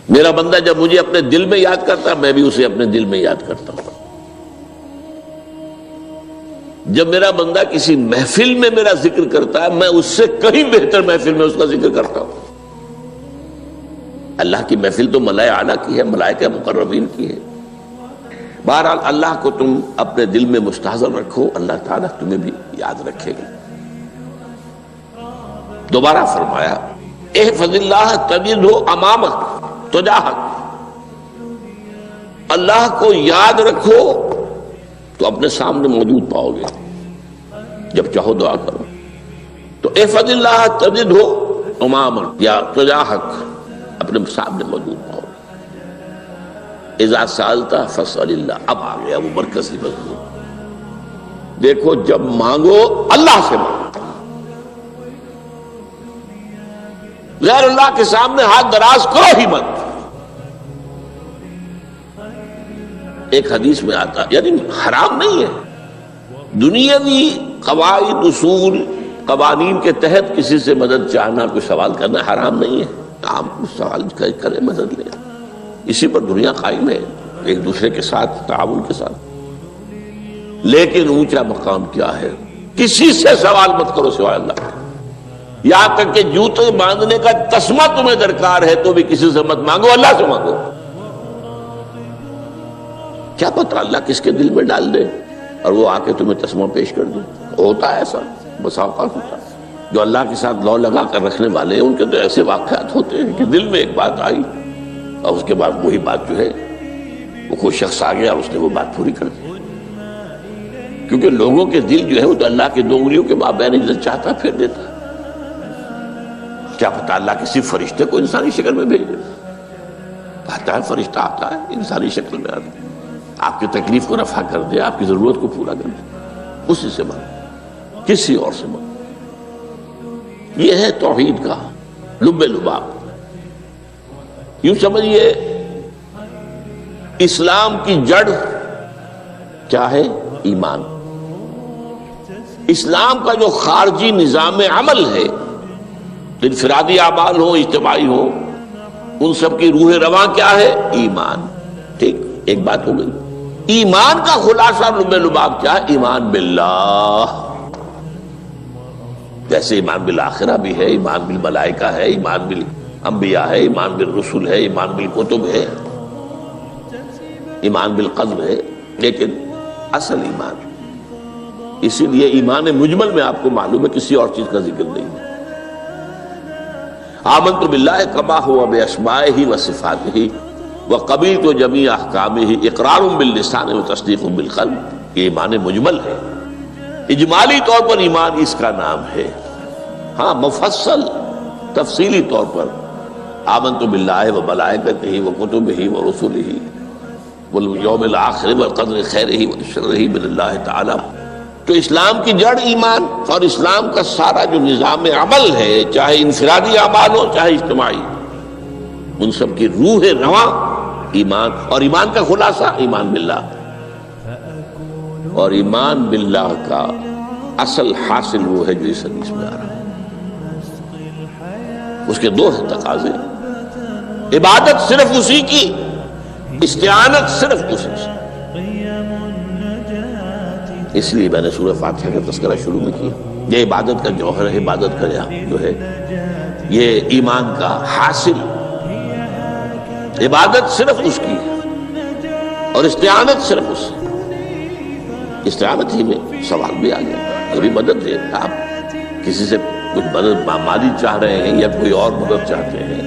میرا بندہ جب مجھے اپنے دل میں یاد کرتا ہے میں بھی اسے اپنے دل میں یاد کرتا ہوں. جب میرا بندہ کسی محفل میں میرا ذکر کرتا ہے میں اس سے کہیں بہتر محفل میں اس کا ذکر کرتا ہوں. اللہ کی محفل تو ملائکہ اعلیٰ کی ہے، ملائکہ مقربین کی ہے. بہرحال اللہ کو تم اپنے دل میں مستحضر رکھو، اللہ تعالیٰ تمہیں بھی یاد رکھے گا. دوبارہ فرمایا احفظ اللہ تجدہ امامک تجاہک، اللہ کو یاد رکھو تو اپنے سامنے موجود پاؤ گے. جب چاہو دعا کرو تو احفظ اللہ تجدہ امامک یا تجاہک، اپنے سامنے موجود پاؤ گے. اذا سألت فاسأل اللہ، اب آ گیا وہ مرکزی مضمون. دیکھو جب مانگو اللہ سے مانگو، غیر اللہ کے سامنے ہاتھ دراز کرو ہی مت. ایک حدیث میں آتا یعنی حرام نہیں ہے، دنیاوی قواعد اصول قوانین کے تحت کسی سے مدد چاہنا، کوئی سوال کرنا حرام نہیں ہے. آپ سوال کریں، مدد لیں، اسی پر دنیا قائم ہے، ایک دوسرے کے ساتھ تعاون کے ساتھ. لیکن اونچا مقام کیا ہے؟ کسی سے سوال مت کرو سوائے اللہ کے. یہاں تک کہ جوتے باندھنے کا تسمہ تمہیں درکار ہے تو بھی کسی سے مت مانگو، اللہ سے مانگو. کیا پتہ اللہ کس کے دل میں ڈال دے اور وہ آ کے تمہیں تسمہ پیش کر دے. ہوتا ہے ایسا، بس اوقات ہوتا ہے. جو اللہ کے ساتھ لو لگا کر رکھنے والے ہیں ان کے تو ایسے واقعات ہوتے ہیں کہ دل میں ایک بات آئی اور اس کے بعد وہی بات جو ہے وہ کوئی شخص آ گیا اور اس نے وہ بات پوری کر دی. کیونکہ لوگوں کے دل جو ہے وہ تو اللہ کے دو انگلیوں کے مابین جو چاہتا پھیر دیتا. کیا پتہ اللہ کسی فرشتے کو انسانی شکل میں بھیج دے. آتا ہے فرشتہ، آتا ہے انسانی شکل میں، آتا ہے آپ کی تکلیف کو رفع کر دے، آپ کی ضرورت کو پورا کر دے. اسی سے مانگو، کسی اور سے مانگو. یہ ہے توحید کا لب لباب. یوں سمجھیے اسلام کی جڑ کیا ہے؟ ایمان. اسلام کا جو خارجی نظام عمل ہے، انفرادی اعمال ہو اجتماعی ہو، ان سب کی روح رواں کیا ہے؟ ایمان. ٹھیک، ایک بات ہو گئی. ایمان کا خلاصہ لب لباب کیا ہے؟ ایمان باللہ. جیسے ایمان بالآخرہ بھی ہے، ایمان بالملائکہ ہے، ایمان بالانبیاء ہے، ایمان بالرسل ہے، ایمان بالکتب ہے، ایمان بالقلب ہے. لیکن اصل ایمان، اسی لیے ایمان مجمل میں آپ کو معلوم ہے کسی اور چیز کا ذکر نہیں ہے. آمنت باللہ کما ہوا باسمائہ وصفاتہ وقبلت جمیع احکامہ اقرار باللسان وتصدیق بالقلب. یہ ایمان مجمل ہے. اجمالی طور پر ایمان اس کا نام ہے. ہاں مفصل تفصیلی طور پر آمنت باللہ وملائکتہ وکتبہ ورسلہ والیوم الآخر والقدر خیرہ وشرہ من اللہ تعالی. تو اسلام کی جڑ ایمان، اور اسلام کا سارا جو نظام عمل ہے، چاہے انفرادی اعمال ہو چاہے اجتماعی، ان سب کی روح رواں ایمان. اور ایمان کا خلاصہ ایمان باللہ. اور ایمان باللہ کا اصل حاصل وہ ہے جو اس حدیث میں آ رہا ہے. اس کے دو تقاضے، عبادت صرف اسی کی، استعانت صرف اسی سے. اس لیے میں نے سورہ فاتحہ کا تذکرہ شروع میں کیا. یہ عبادت کا جوہر ہے، عبادت کا جو ہے یہ ایمان کا حاصل. عبادت صرف اس کی ہے اور استعانت صرف اس سے. استعانت ہی میں سوال بھی آ گیا، کبھی مدد دے. آپ کسی سے کچھ مدد مالی چاہ رہے ہیں یا کوئی اور مدد چاہتے ہیں،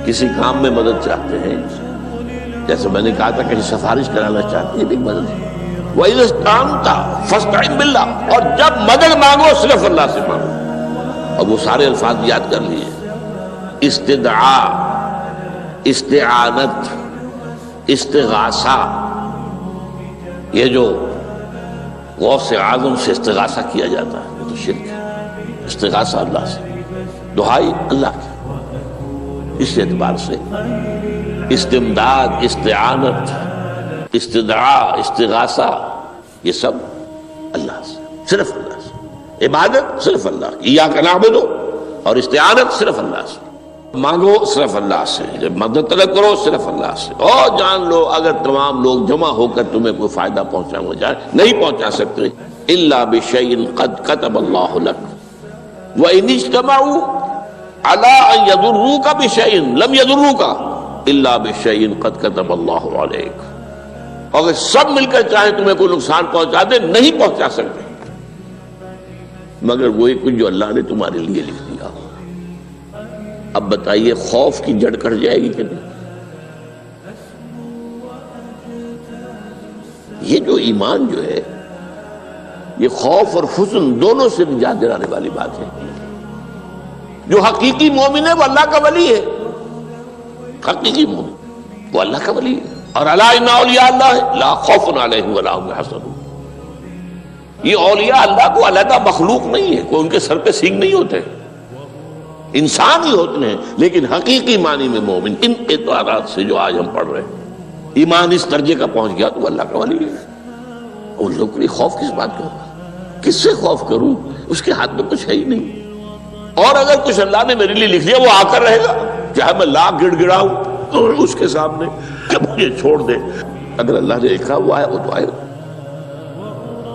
کسی کام میں مدد چاہتے ہیں، جیسے میں نے کہا تھا کہ سفارش کرانا چاہتے ہیں، بھی مدد ہے. وَإِذَا اسْتَعَنْتَ فَاسْتَعِنْ بِاللَّهِ. اور جب مدد مانگو صرف اللہ سے مانگو. اور وہ سارے الفاظ یاد کر لیے: استدعاء، استعانت، استغاثہ. یہ جو غوث اعظم سے استغاثہ کیا جاتا ہے یہ تو شرک ہے. استغاثہ اللہ سے، دعائی اللہ کی. اس اعتبار سے استمداد، استعانت، استدعاء، استغاثہ، یہ سب اللہ سے، صرف اللہ سے. عبادت صرف اللہ کی، ایاک نعبد، اور استعانت صرف اللہ سے. مانگو صرف اللہ سے، جب مدد طلب کرو صرف اللہ سے، اور جان لو اگر تمام لوگ جمع ہو کر تمہیں کوئی فائدہ پہنچانا جائے نہیں پہنچا سکتے، الا بشیء قد کتب اللہ لک وان اجتمعوا علی ان یضروک بشیء لم یضروک الا بشیء قد کتب اللہ علیک، اگر سب مل کر چاہے تمہیں کوئی نقصان پہنچا دے نہیں پہنچا سکتے مگر وہی کچھ جو اللہ نے تمہارے لیے لکھ دیا۔ اب بتائیے خوف کی جڑ کٹ جائے گی کہ نہیں؟ یہ جو ایمان جو ہے یہ خوف اور حزن دونوں سے نجات دلانے والی بات ہے۔ جو حقیقی مومن ہے وہ اللہ کا ولی ہے، حقیقی مومن وہ اللہ کا ولی ہے، اور الا ان اولیاء اللہ لا خوف علیہم ولا هم يحزنون۔ یہ اولیاء اللہ کو علیحدہ مخلوق نہیں ہے، کوئی ان کے سر پہ سینگ نہیں ہوتے، انسان ہی ہوتے ہیں، لیکن حقیقی معنی میں مومن ان اعتبارات سے جو آج ہم پڑھ رہے ہیں، ایمان اس درجے کا پہنچ گیا تو اللہ کا ولی ہے۔ ان لوگوں کے لیے خوف کس بات کا ہوگا؟ کس سے خوف کروں؟ اس کے ہاتھ میں کچھ ہے ہی نہیں، اور اگر کچھ اللہ نے میرے لیے لکھ دیا وہ آ کر رہے گا، چاہے میں لاکھ گڑ گڑاؤں تو اس کے سامنے کہ مجھے چھوڑ دے، اگر اللہ نے لکھا ہوا ہے وہ تو آئے،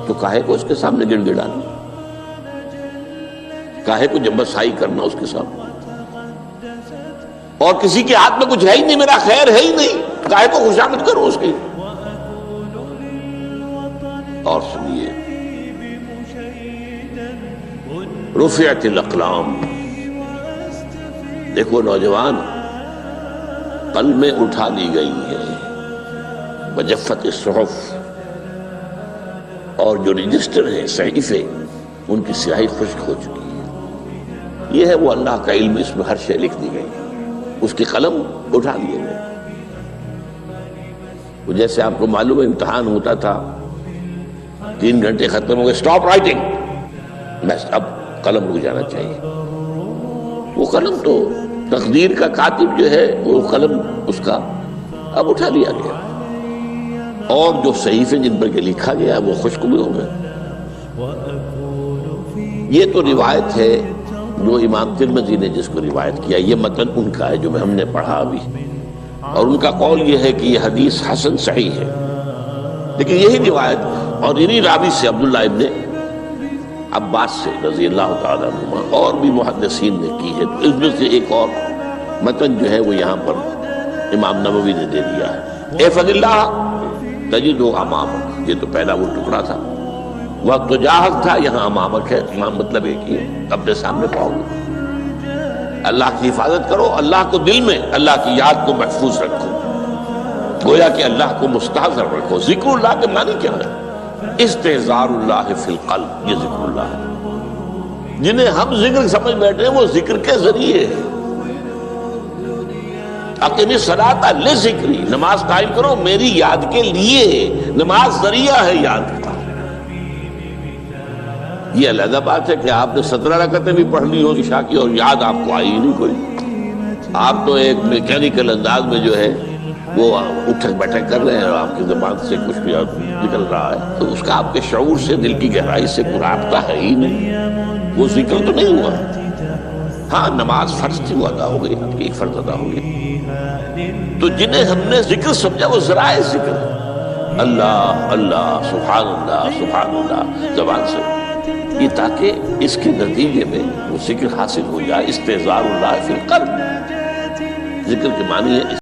تو کاہے کو اس کے سامنے گڑ گڑانا، کاہے کو جمبسائی کرنا اس کے سامنے، اور کسی کے ہاتھ میں کچھ ہے ہی نہیں، میرا خیر ہے ہی نہیں، کاہے کو خوشامد کرو اس کی۔ اور سنیے، رفعت الاقلام، دیکھو نوجوان، قلمیں اٹھا لی گئی ہیں، وجفت الصحف، اور جو رجسٹر ہیں صحیفے ان کی سیاہی خشک ہو چکی ہے۔ یہ ہے وہ اللہ کا علم، اس میں ہر شے لکھ دی گئی، اس کی قلم اٹھا لیے گئے۔ جیسے آپ کو معلوم ہے امتحان ہوتا تھا، 3 گھنٹے ختم ہو گئے، اسٹاپ رائٹنگ، بس اب قلم رک جانا چاہیے۔ وہ قلم تو تقدیر کا کاتب جو ہے وہ قلم اس کا اب اٹھا لیا گیا، اور جو صحیفے جن پر کہ لکھا گیا وہ خشک بھی ہو گئے۔ یہ تو روایت ہے جو امام ترمذی نے جس کو روایت کیا، یہ متن ان کا ہے جو ہم نے پڑھا ابھی، اور ان کا قول یہ ہے کہ یہ حدیث حسن صحیح ہے، لیکن یہی روایت اور انہی راوی سے عبداللہ ابن عباس سے رضی اللہ تعالیٰ عنہما اور بھی محدثین نے کی ہے، تو اس میں سے ایک اور متن جو ہے وہ یہاں پر امام نووی نے دے دیا ہے۔ احفظ اللہ تجدہ امامک، یہ تو پہلا وہ ٹکڑا تھا، وقت تجاہک تھا، یہاں امامک ہے، امام مطلب ایک ہی ہے، اپنے سامنے پاؤ گے۔ اللہ کی حفاظت کرو، اللہ کو دل میں، اللہ کی یاد کو محفوظ رکھو، گویا کہ اللہ کو مستحضر رکھو۔ ذکر اللہ کے معنی کیا ہے؟ استحضار اللہ فی القلب، یہ ذکر اللہ ہے۔ جنہیں ہم ذکر سمجھ بیٹھے ہیں وہ ذکر کے ذریعے ہے۔ اقیم الصلاۃ لذکری، نماز قائم کرو میری یاد کے لیے، نماز ذریعہ ہے یاد کا۔ یہ علیحدہ بات ہے کہ آپ نے 17 رکعتیں بھی پڑھ لی ہو عشاء کی اور یاد آپ کو آئی ہی نہیں کوئی، آپ تو ایک میکینیکل انداز میں جو ہے وہ اٹھک بیٹھک کر رہے ہیں اور آپ کی زبان سے کچھ بھی نکل رہا ہے، تو اس کا آپ کے شعور سے، دل کی گہرائی سے کوئی رابطہ ہے ہی نہیں، وہ ذکر تو نہیں ہوا۔ ہاں نماز فرض تھی وہ ادا ہو گئی، آپ کی ایک فرض ادا ہو گئی، تو جنہیں ہم نے ذکر سمجھا وہ ذرائع ذکر ہے، اللہ اللہ سبحان اللہ سبحان اللہ زبان سے، یہ تاکہ اس کے نتیجے میں وہ ذکر حاصل ہو جائے۔ استحضار اللہ فی القلب، ذکر کے معنی ہے